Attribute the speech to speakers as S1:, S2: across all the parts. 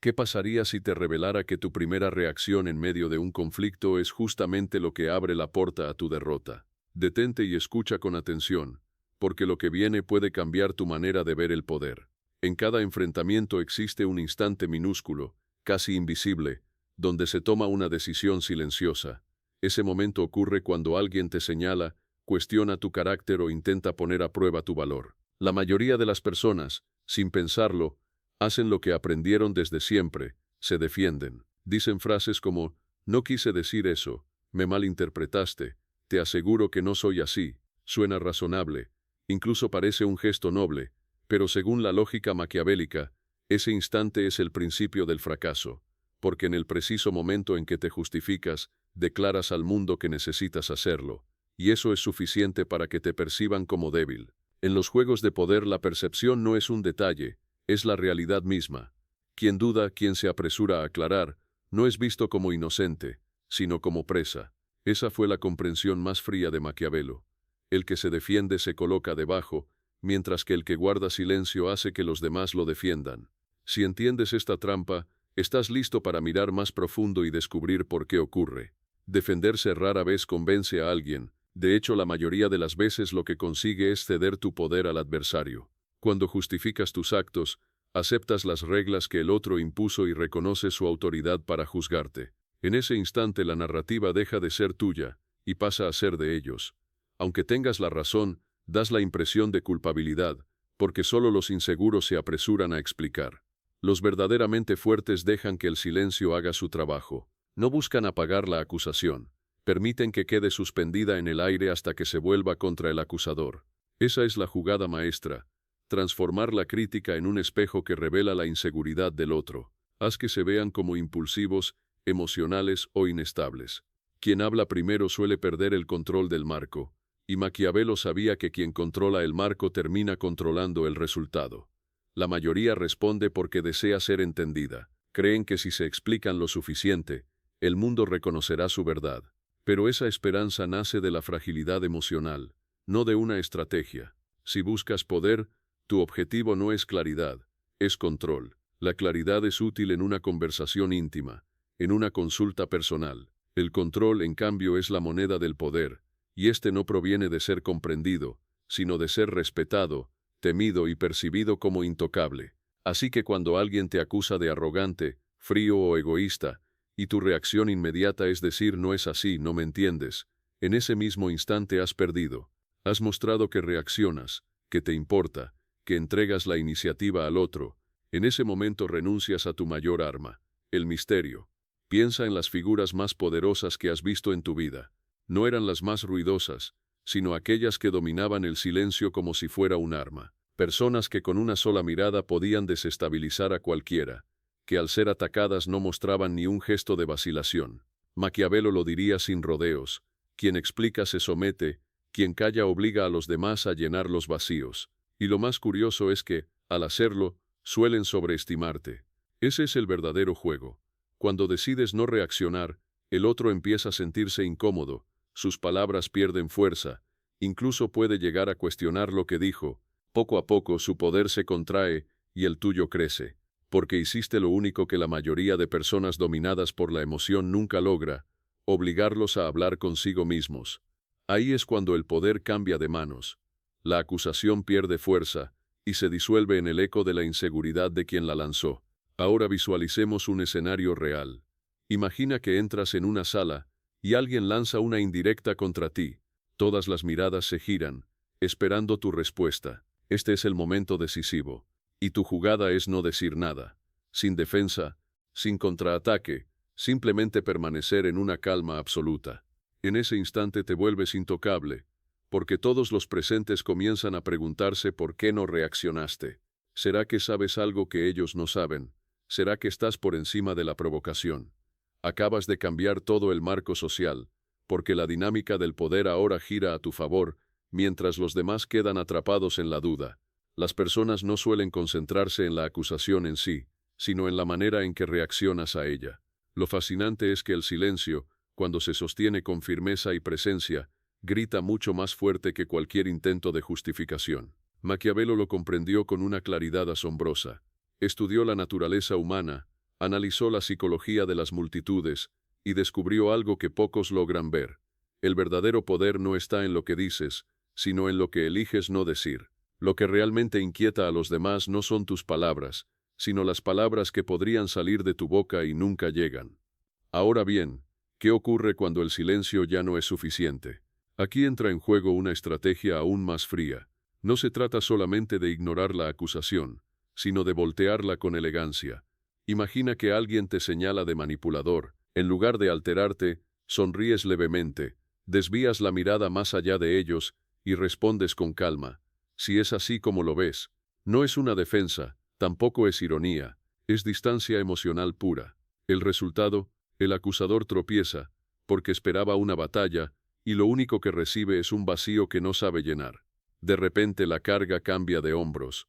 S1: ¿Qué pasaría si te revelara que tu primera reacción en medio de un conflicto es justamente lo que abre la puerta a tu derrota? Detente y escucha con atención, porque lo que viene puede cambiar tu manera de ver el poder. En cada enfrentamiento existe un instante minúsculo, casi invisible, donde se toma una decisión silenciosa. Ese momento ocurre cuando alguien te señala, cuestiona tu carácter o intenta poner a prueba tu valor. La mayoría de las personas, sin pensarlo, hacen lo que aprendieron desde siempre, se defienden. Dicen frases como, no quise decir eso, me malinterpretaste, te aseguro que no soy así. Suena razonable, incluso parece un gesto noble, pero según la lógica maquiavélica, ese instante es el principio del fracaso, porque en el preciso momento en que te justificas, declaras al mundo que necesitas hacerlo, y eso es suficiente para que te perciban como débil. En los juegos de poder la percepción no es un detalle, es la realidad misma. Quien duda, quien se apresura a aclarar, no es visto como inocente, sino como presa. Esa fue la comprensión más fría de Maquiavelo. El que se defiende se coloca debajo, mientras que el que guarda silencio hace que los demás lo defiendan. Si entiendes esta trampa, estás listo para mirar más profundo y descubrir por qué ocurre. Defenderse rara vez convence a alguien. De hecho, la mayoría de las veces lo que consigue es ceder tu poder al adversario. Cuando justificas tus actos, aceptas las reglas que el otro impuso y reconoces su autoridad para juzgarte. En ese instante la narrativa deja de ser tuya y pasa a ser de ellos. Aunque tengas la razón, das la impresión de culpabilidad, porque solo los inseguros se apresuran a explicar. Los verdaderamente fuertes dejan que el silencio haga su trabajo. No buscan apagar la acusación. Permiten que quede suspendida en el aire hasta que se vuelva contra el acusador. Esa es la jugada maestra. Transformar la crítica en un espejo que revela la inseguridad del otro. Haz que se vean como impulsivos, emocionales o inestables. Quien habla primero suele perder el control del marco, y Maquiavelo sabía que quien controla el marco termina controlando el resultado. La mayoría responde porque desea ser entendida. Creen que si se explican lo suficiente, el mundo reconocerá su verdad. Pero esa esperanza nace de la fragilidad emocional, no de una estrategia. Si buscas poder, tu objetivo no es claridad, es control. La claridad es útil en una conversación íntima, en una consulta personal. El control, en cambio, es la moneda del poder, y este no proviene de ser comprendido, sino de ser respetado, temido y percibido como intocable. Así que cuando alguien te acusa de arrogante, frío o egoísta, y tu reacción inmediata es decir no es así, no me entiendes, en ese mismo instante has perdido. Has mostrado que reaccionas, que te importa, que entregas la iniciativa al otro. En ese momento renuncias a tu mayor arma, el misterio. Piensa en las figuras más poderosas que has visto en tu vida. No eran las más ruidosas, sino aquellas que dominaban el silencio como si fuera un arma. Personas que con una sola mirada podían desestabilizar a cualquiera, que al ser atacadas no mostraban ni un gesto de vacilación. Maquiavelo lo diría sin rodeos: quien explica se somete, quien calla obliga a los demás a llenar los vacíos. Y lo más curioso es que, al hacerlo, suelen sobreestimarte. Ese es el verdadero juego. Cuando decides no reaccionar, el otro empieza a sentirse incómodo, sus palabras pierden fuerza, incluso puede llegar a cuestionar lo que dijo. Poco a poco su poder se contrae y el tuyo crece, porque hiciste lo único que la mayoría de personas dominadas por la emoción nunca logra: obligarlos a hablar consigo mismos. Ahí es cuando el poder cambia de manos. La acusación pierde fuerza y se disuelve en el eco de la inseguridad de quien la lanzó. Ahora visualicemos un escenario real. Imagina que entras en una sala y alguien lanza una indirecta contra ti. Todas las miradas se giran, esperando tu respuesta. Este es el momento decisivo, y tu jugada es no decir nada, sin defensa, sin contraataque, simplemente permanecer en una calma absoluta. En ese instante te vuelves intocable, porque todos los presentes comienzan a preguntarse por qué no reaccionaste. ¿Será que sabes algo que ellos no saben? ¿Será que estás por encima de la provocación? Acabas de cambiar todo el marco social, porque la dinámica del poder ahora gira a tu favor, mientras los demás quedan atrapados en la duda. Las personas no suelen concentrarse en la acusación en sí, sino en la manera en que reaccionas a ella. Lo fascinante es que el silencio, cuando se sostiene con firmeza y presencia, grita mucho más fuerte que cualquier intento de justificación. Maquiavelo lo comprendió con una claridad asombrosa. Estudió la naturaleza humana, Analizó la psicología de las multitudes y descubrió algo que pocos logran ver. El verdadero poder no está en lo que dices, sino en lo que eliges no decir. Lo que realmente inquieta a los demás no son tus palabras, sino las palabras que podrían salir de tu boca y nunca llegan. Ahora bien, ¿qué ocurre cuando el silencio ya no es suficiente? Aquí entra en juego una estrategia aún más fría. No se trata solamente de ignorar la acusación, sino de voltearla con elegancia. Imagina que alguien te señala de manipulador. En lugar de alterarte, sonríes levemente, desvías la mirada más allá de ellos y respondes con calma. Si es así como lo ves, no es una defensa, tampoco es ironía, es distancia emocional pura. El resultado, el acusador tropieza, porque esperaba una batalla, y lo único que recibe es un vacío que no sabe llenar. De repente la carga cambia de hombros.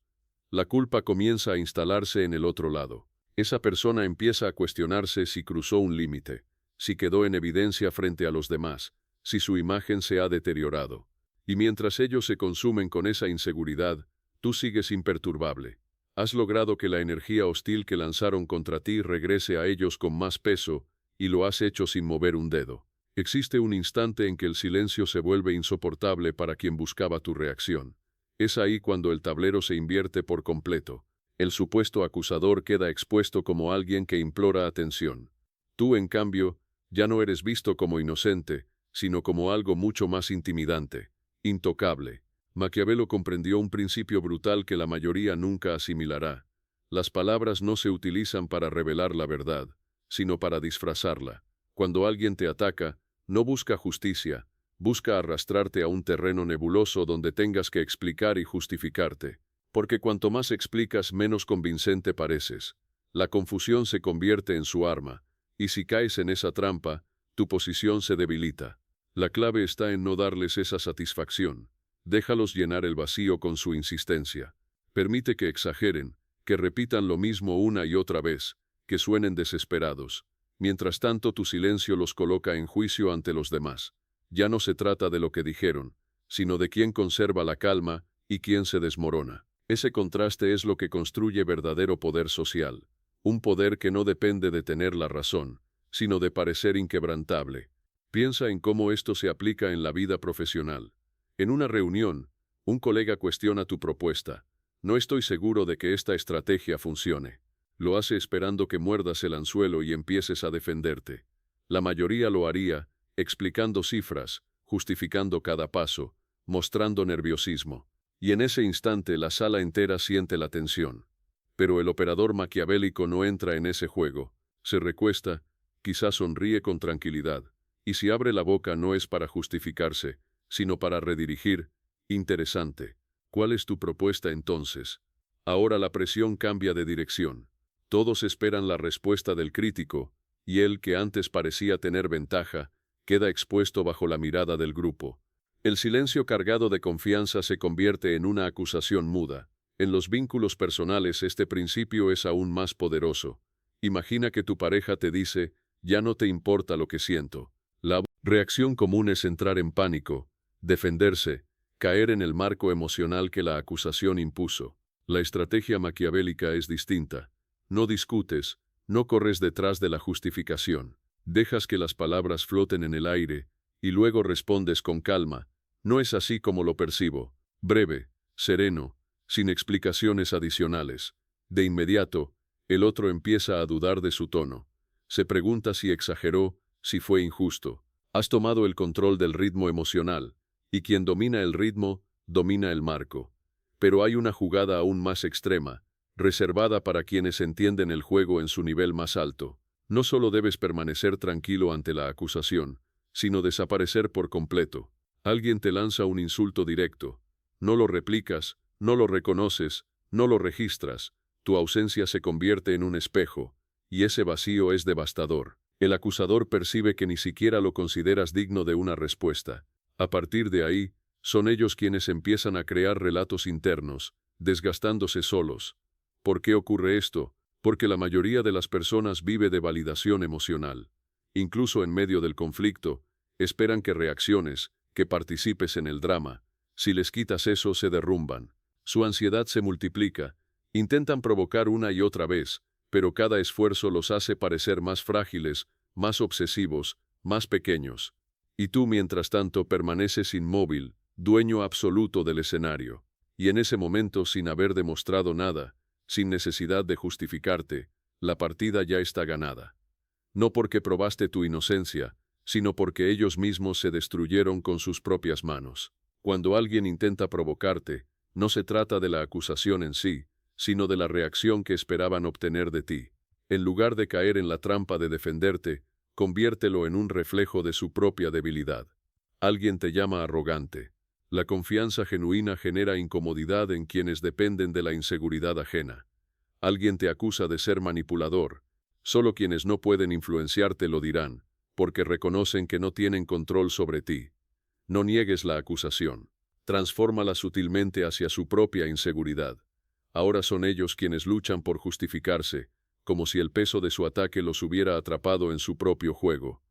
S1: La culpa comienza a instalarse en el otro lado. Esa persona empieza a cuestionarse si cruzó un límite, si quedó en evidencia frente a los demás, si su imagen se ha deteriorado. Y mientras ellos se consumen con esa inseguridad, tú sigues imperturbable. Has logrado que la energía hostil que lanzaron contra ti regrese a ellos con más peso, y lo has hecho sin mover un dedo. Existe un instante en que el silencio se vuelve insoportable para quien buscaba tu reacción. Es ahí cuando el tablero se invierte por completo. El supuesto acusador queda expuesto como alguien que implora atención. Tú, en cambio, ya no eres visto como inocente, sino como algo mucho más intimidante, intocable. Maquiavelo comprendió un principio brutal que la mayoría nunca asimilará. Las palabras no se utilizan para revelar la verdad, sino para disfrazarla. Cuando alguien te ataca, no busca justicia, busca arrastrarte a un terreno nebuloso donde tengas que explicar y justificarte. Porque cuanto más explicas, menos convincente pareces. La confusión se convierte en su arma, y si caes en esa trampa, tu posición se debilita. La clave está en no darles esa satisfacción. Déjalos llenar el vacío con su insistencia. Permite que exageren, que repitan lo mismo una y otra vez, que suenen desesperados. Mientras tanto, tu silencio los coloca en juicio ante los demás. Ya no se trata de lo que dijeron, sino de quién conserva la calma y quién se desmorona. Ese contraste es lo que construye verdadero poder social. Un poder que no depende de tener la razón, sino de parecer inquebrantable. Piensa en cómo esto se aplica en la vida profesional. En una reunión, un colega cuestiona tu propuesta. No estoy seguro de que esta estrategia funcione. Lo hace esperando que muerdas el anzuelo y empieces a defenderte. La mayoría lo haría, explicando cifras, justificando cada paso, mostrando nerviosismo. Y en ese instante la sala entera siente la tensión. Pero el operador maquiavélico no entra en ese juego. Se recuesta, quizás sonríe con tranquilidad. Y si abre la boca no es para justificarse, sino para redirigir. Interesante. ¿Cuál es tu propuesta entonces? Ahora la presión cambia de dirección. Todos esperan la respuesta del crítico, y él, que antes parecía tener ventaja, queda expuesto bajo la mirada del grupo. El silencio cargado de confianza se convierte en una acusación muda. En los vínculos personales este principio es aún más poderoso. Imagina que tu pareja te dice, ya no te importa lo que siento. La reacción común es entrar en pánico, defenderse, caer en el marco emocional que la acusación impuso. La estrategia maquiavélica es distinta. No discutes, no corres detrás de la justificación. Dejas que las palabras floten en el aire, y luego respondes con calma. No es así como lo percibo. Breve, sereno, sin explicaciones adicionales. De inmediato, el otro empieza a dudar de su tono. Se pregunta si exageró, si fue injusto. Has tomado el control del ritmo emocional, y quien domina el ritmo, domina el marco. Pero hay una jugada aún más extrema, reservada para quienes entienden el juego en su nivel más alto. No solo debes permanecer tranquilo ante la acusación, sino desaparecer por completo. Alguien te lanza un insulto directo. No lo replicas, no lo reconoces, no lo registras. Tu ausencia se convierte en un espejo, y ese vacío es devastador. El acusador percibe que ni siquiera lo consideras digno de una respuesta. A partir de ahí, son ellos quienes empiezan a crear relatos internos, desgastándose solos. ¿Por qué ocurre esto? Porque la mayoría de las personas vive de validación emocional. Incluso en medio del conflicto, esperan que reacciones, que participes en el drama. Si les quitas eso, se derrumban. Su ansiedad se multiplica. Intentan provocar una y otra vez, pero cada esfuerzo los hace parecer más frágiles, más obsesivos, más pequeños. Y tú, mientras tanto, permaneces inmóvil, dueño absoluto del escenario. Y en ese momento, sin haber demostrado nada, sin necesidad de justificarte, la partida ya está ganada. No porque probaste tu inocencia, sino porque ellos mismos se destruyeron con sus propias manos. Cuando alguien intenta provocarte, no se trata de la acusación en sí, sino de la reacción que esperaban obtener de ti. En lugar de caer en la trampa de defenderte, conviértelo en un reflejo de su propia debilidad. Alguien te llama arrogante. La confianza genuina genera incomodidad en quienes dependen de la inseguridad ajena. Alguien te acusa de ser manipulador. Solo quienes no pueden influenciarte lo dirán, porque reconocen que no tienen control sobre ti. No niegues la acusación. Transfórmala sutilmente hacia su propia inseguridad. Ahora son ellos quienes luchan por justificarse, como si el peso de su ataque los hubiera atrapado en su propio juego.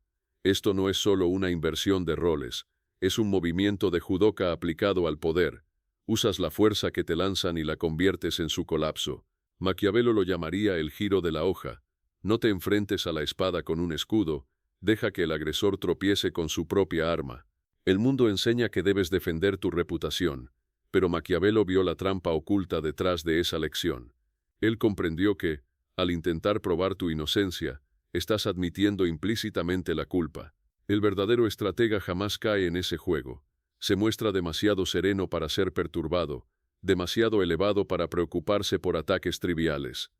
S1: Esto no es solo una inversión de roles, es un movimiento de judoka aplicado al poder. Usas la fuerza que te lanzan y la conviertes en su colapso. Maquiavelo lo llamaría el giro de la hoja. No te enfrentes a la espada con un escudo, deja que el agresor tropiece con su propia arma. El mundo enseña que debes defender tu reputación, pero Maquiavelo vio la trampa oculta detrás de esa lección. Él comprendió que, al intentar probar tu inocencia, estás admitiendo implícitamente la culpa. El verdadero estratega jamás cae en ese juego. Se muestra demasiado sereno para ser perturbado, demasiado elevado para preocuparse por ataques triviales.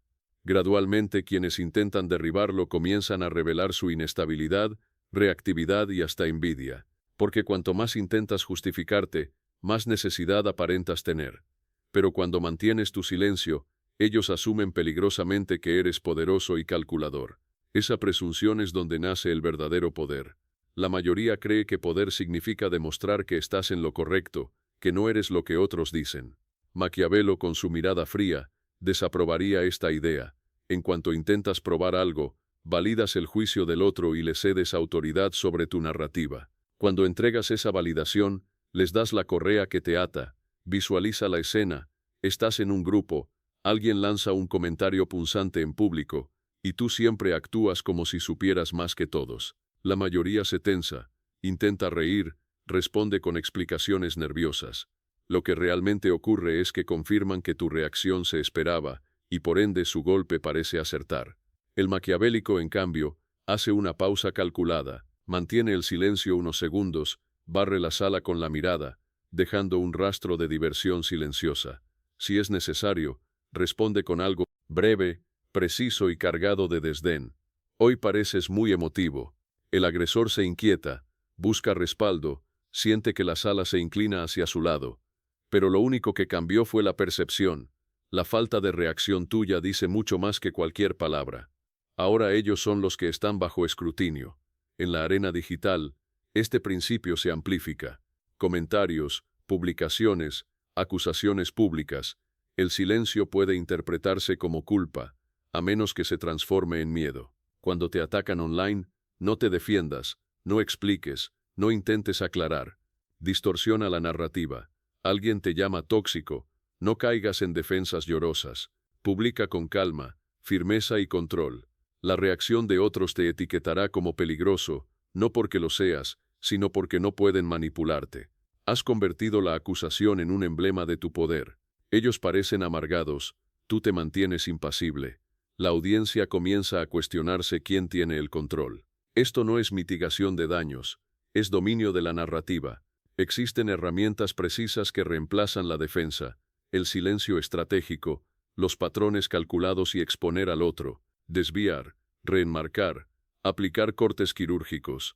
S1: Gradualmente, quienes intentan derribarlo comienzan a revelar su inestabilidad, reactividad y hasta envidia, porque cuanto más intentas justificarte, más necesidad aparentas tener. Pero cuando mantienes tu silencio, ellos asumen peligrosamente que eres poderoso y calculador. Esa presunción es donde nace el verdadero poder. La mayoría cree que poder significa demostrar que estás en lo correcto, que no eres lo que otros dicen. Maquiavelo, con su mirada fría, desaprobaría esta idea. En cuanto intentas probar algo, validas el juicio del otro y le cedes autoridad sobre tu narrativa. Cuando entregas esa validación, les das la correa que te ata. Visualiza la escena. Estás en un grupo, alguien lanza un comentario punzante en público, y tú siempre actúas como si supieras más que todos. La mayoría se tensa, intenta reír, responde con explicaciones nerviosas. Lo que realmente ocurre es que confirman que tu reacción se esperaba, y por ende su golpe parece acertar. El maquiavélico, en cambio, hace una pausa calculada, mantiene el silencio unos segundos, barre la sala con la mirada, dejando un rastro de diversión silenciosa. Si es necesario, responde con algo breve, preciso y cargado de desdén. Hoy pareces muy emotivo. El agresor se inquieta, busca respaldo, siente que la sala se inclina hacia su lado. Pero lo único que cambió fue la percepción. La falta de reacción tuya dice mucho más que cualquier palabra. Ahora ellos son los que están bajo escrutinio. En la arena digital, este principio se amplifica. Comentarios, publicaciones, acusaciones públicas. El silencio puede interpretarse como culpa, a menos que se transforme en miedo. Cuando te atacan online, no te defiendas, no expliques, no intentes aclarar. Distorsiona la narrativa. Alguien te llama tóxico, no caigas en defensas llorosas. Publica con calma, firmeza y control. La reacción de otros te etiquetará como peligroso, no porque lo seas, sino porque no pueden manipularte. Has convertido la acusación en un emblema de tu poder. Ellos parecen amargados, tú te mantienes impasible. La audiencia comienza a cuestionarse quién tiene el control. Esto no es mitigación de daños, es dominio de la narrativa. Existen herramientas precisas que reemplazan la defensa, el silencio estratégico, los patrones calculados y exponer al otro, desviar, reenmarcar, aplicar cortes quirúrgicos.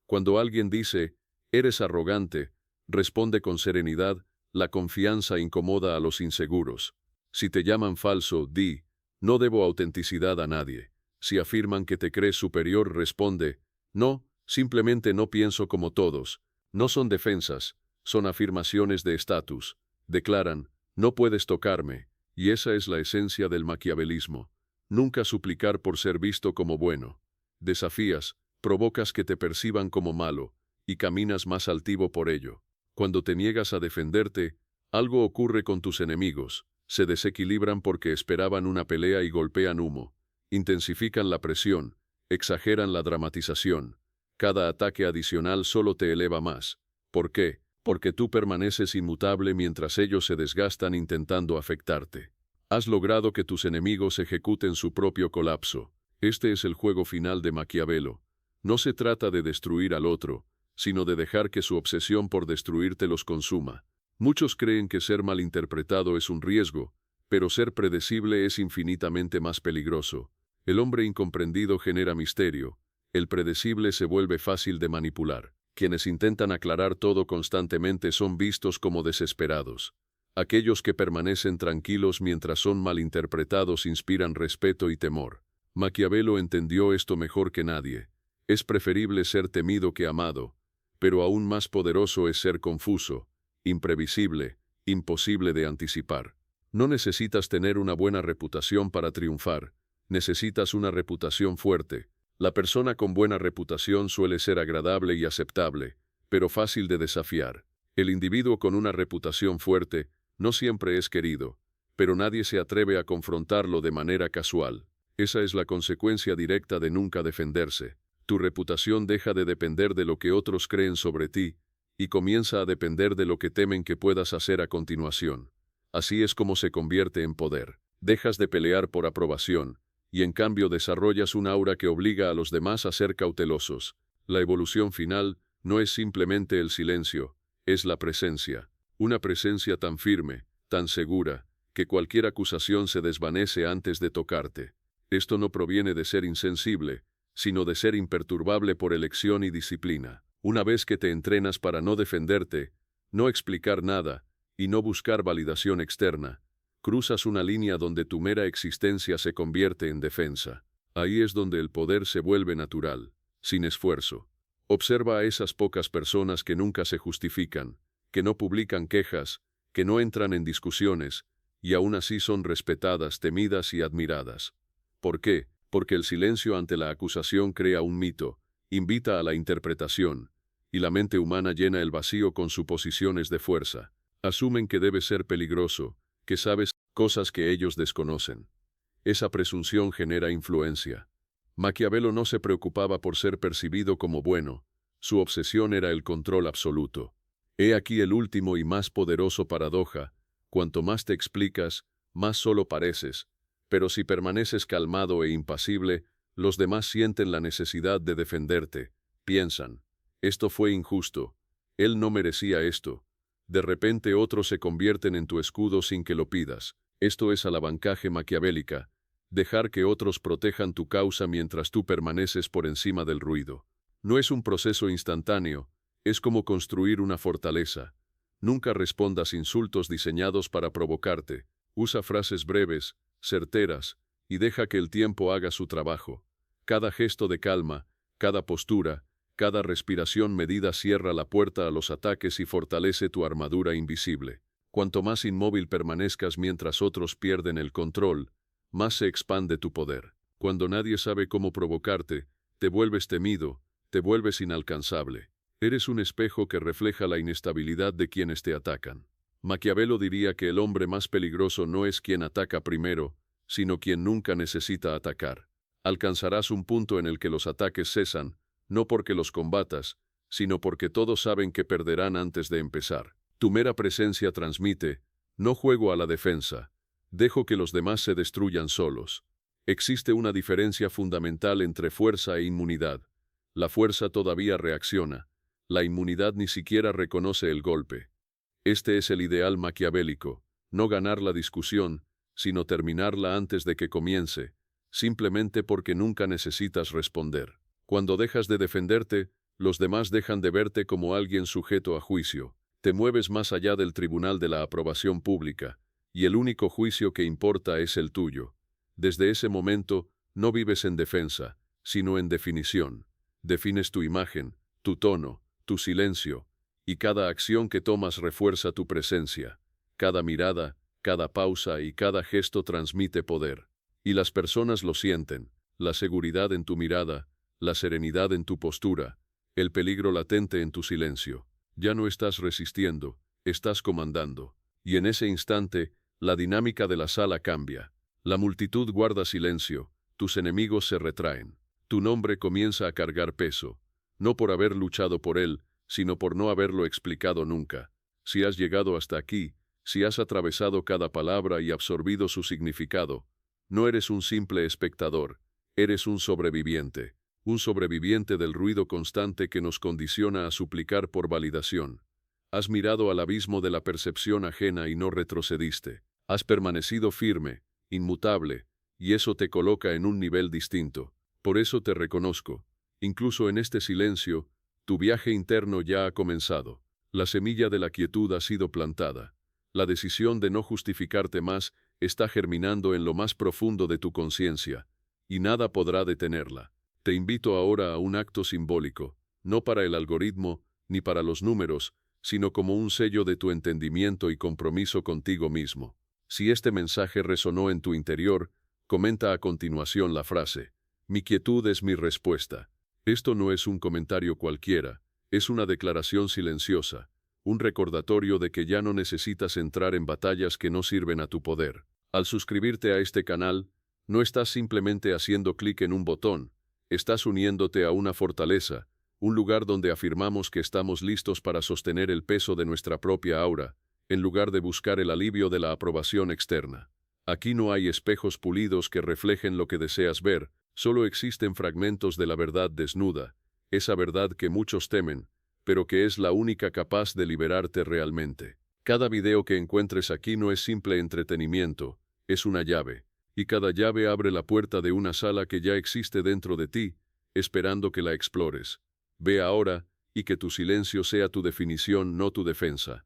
S1: Cuando alguien dice, eres arrogante, responde con serenidad, la confianza incomoda a los inseguros. Si te llaman falso, di, no debo autenticidad a nadie. Si afirman que te crees superior, responde, no, simplemente no pienso como todos. No son defensas, son afirmaciones de estatus. Declaran, no puedes tocarme, y esa es la esencia del maquiavelismo. Nunca suplicar por ser visto como bueno. Desafías, provocas que te perciban como malo, y caminas más altivo por ello. Cuando te niegas a defenderte, algo ocurre con tus enemigos. Se desequilibran porque esperaban una pelea y golpean humo. intensifican la presión, exageran la dramatización. Cada ataque adicional solo te eleva más. ¿Por qué? Porque tú permaneces inmutable mientras ellos se desgastan intentando afectarte. Has logrado que tus enemigos ejecuten su propio colapso. Este es el juego final de Maquiavelo. No se trata de destruir al otro, sino de dejar que su obsesión por destruirte los consuma. Muchos creen que ser malinterpretado es un riesgo, pero ser predecible es infinitamente más peligroso. El hombre incomprendido genera misterio. El predecible se vuelve fácil de manipular. Quienes intentan aclarar todo constantemente son vistos como desesperados. Aquellos que permanecen tranquilos mientras son malinterpretados inspiran respeto y temor. Maquiavelo entendió esto mejor que nadie. Es preferible ser temido que amado, pero aún más poderoso es ser confuso, imprevisible, imposible de anticipar. No necesitas tener una buena reputación para triunfar, necesitas una reputación fuerte. La persona con buena reputación suele ser agradable y aceptable, pero fácil de desafiar. El individuo con una reputación fuerte no siempre es querido, pero nadie se atreve a confrontarlo de manera casual. Esa es la consecuencia directa de nunca defenderse. Tu reputación deja de depender de lo que otros creen sobre ti y comienza a depender de lo que temen que puedas hacer a continuación. Así es como se convierte en poder. Dejas de pelear por aprobación y en cambio desarrollas un aura que obliga a los demás a ser cautelosos. La evolución final no es simplemente el silencio, es la presencia. Una presencia tan firme, tan segura, que cualquier acusación se desvanece antes de tocarte. Esto no proviene de ser insensible, sino de ser imperturbable por elección y disciplina. Una vez que te entrenas para no defenderte, no explicar nada y no buscar validación externa, cruzas una línea donde tu mera existencia se convierte en defensa. Ahí es donde el poder se vuelve natural, sin esfuerzo. Observa a esas pocas personas que nunca se justifican, que no publican quejas, que no entran en discusiones, y aún así son respetadas, temidas y admiradas. ¿Por qué? Porque el silencio ante la acusación crea un mito, invita a la interpretación, y la mente humana llena el vacío con suposiciones de fuerza. Asumen que debe ser peligroso, que sabes cosas que ellos desconocen. Esa presunción genera influencia. Maquiavelo no se preocupaba por ser percibido como bueno, su obsesión era el control absoluto. He aquí el último y más poderoso paradoja: cuanto más te explicas, más solo pareces, pero si permaneces calmado e impasible, los demás sienten la necesidad de defenderte, piensan, esto fue injusto, él no merecía esto. De repente otros se convierten en tu escudo sin que lo pidas. Esto es alavancaje maquiavélica, dejar que otros protejan tu causa mientras tú permaneces por encima del ruido. No es un proceso instantáneo, es como construir una fortaleza. Nunca respondas insultos diseñados para provocarte. Usa frases breves, certeras, y deja que el tiempo haga su trabajo. Cada gesto de calma, cada postura, cada respiración medida cierra la puerta a los ataques y fortalece tu armadura invisible. Cuanto más inmóvil permanezcas mientras otros pierden el control, más se expande tu poder. Cuando nadie sabe cómo provocarte, te vuelves temido, te vuelves inalcanzable. Eres un espejo que refleja la inestabilidad de quienes te atacan. Maquiavelo diría que el hombre más peligroso no es quien ataca primero, sino quien nunca necesita atacar. Alcanzarás un punto en el que los ataques cesan, no porque los combatas, sino porque todos saben que perderán antes de empezar. Tu mera presencia transmite: no juego a la defensa, dejo que los demás se destruyan solos. Existe una diferencia fundamental entre fuerza e inmunidad. La fuerza todavía reacciona, la inmunidad ni siquiera reconoce el golpe. Este es el ideal maquiavélico: no ganar la discusión, sino terminarla antes de que comience, simplemente porque nunca necesitas responder. Cuando dejas de defenderte, los demás dejan de verte como alguien sujeto a juicio. Te mueves más allá del tribunal de la aprobación pública, y el único juicio que importa es el tuyo. Desde ese momento, no vives en defensa, sino en definición. Defines tu imagen, tu tono, tu silencio, y cada acción que tomas refuerza tu presencia. Cada mirada, cada pausa y cada gesto transmite poder. Y las personas lo sienten: la seguridad en tu mirada, la serenidad en tu postura, el peligro latente en tu silencio. Ya no estás resistiendo, estás comandando. Y en ese instante, la dinámica de la sala cambia. La multitud guarda silencio, tus enemigos se retraen. Tu nombre comienza a cargar peso, no por haber luchado por él, sino por no haberlo explicado nunca. Si has llegado hasta aquí, si has atravesado cada palabra y absorbido su significado, no eres un simple espectador, eres un sobreviviente del ruido constante que nos condiciona a suplicar por validación. Has mirado al abismo de la percepción ajena y no retrocediste. Has permanecido firme, inmutable, y eso te coloca en un nivel distinto. Por eso te reconozco. Incluso en este silencio, tu viaje interno ya ha comenzado. La semilla de la quietud ha sido plantada. La decisión de no justificarte más está germinando en lo más profundo de tu conciencia, y nada podrá detenerla. Te invito ahora a un acto simbólico, no para el algoritmo ni para los números, sino como un sello de tu entendimiento y compromiso contigo mismo. Si este mensaje resonó en tu interior, comenta a continuación la frase: mi quietud es mi respuesta. Esto no es un comentario cualquiera, es una declaración silenciosa, un recordatorio de que ya no necesitas entrar en batallas que no sirven a tu poder. Al suscribirte a este canal, no estás simplemente haciendo clic en un botón, estás uniéndote a una fortaleza, un lugar donde afirmamos que estamos listos para sostener el peso de nuestra propia aura, en lugar de buscar el alivio de la aprobación externa. Aquí no hay espejos pulidos que reflejen lo que deseas ver, solo existen fragmentos de la verdad desnuda, esa verdad que muchos temen, pero que es la única capaz de liberarte realmente. Cada video que encuentres aquí no es simple entretenimiento, es una llave, y cada llave abre la puerta de una sala que ya existe dentro de ti, esperando que la explores. Ve ahora, y que tu silencio sea tu definición, no tu defensa.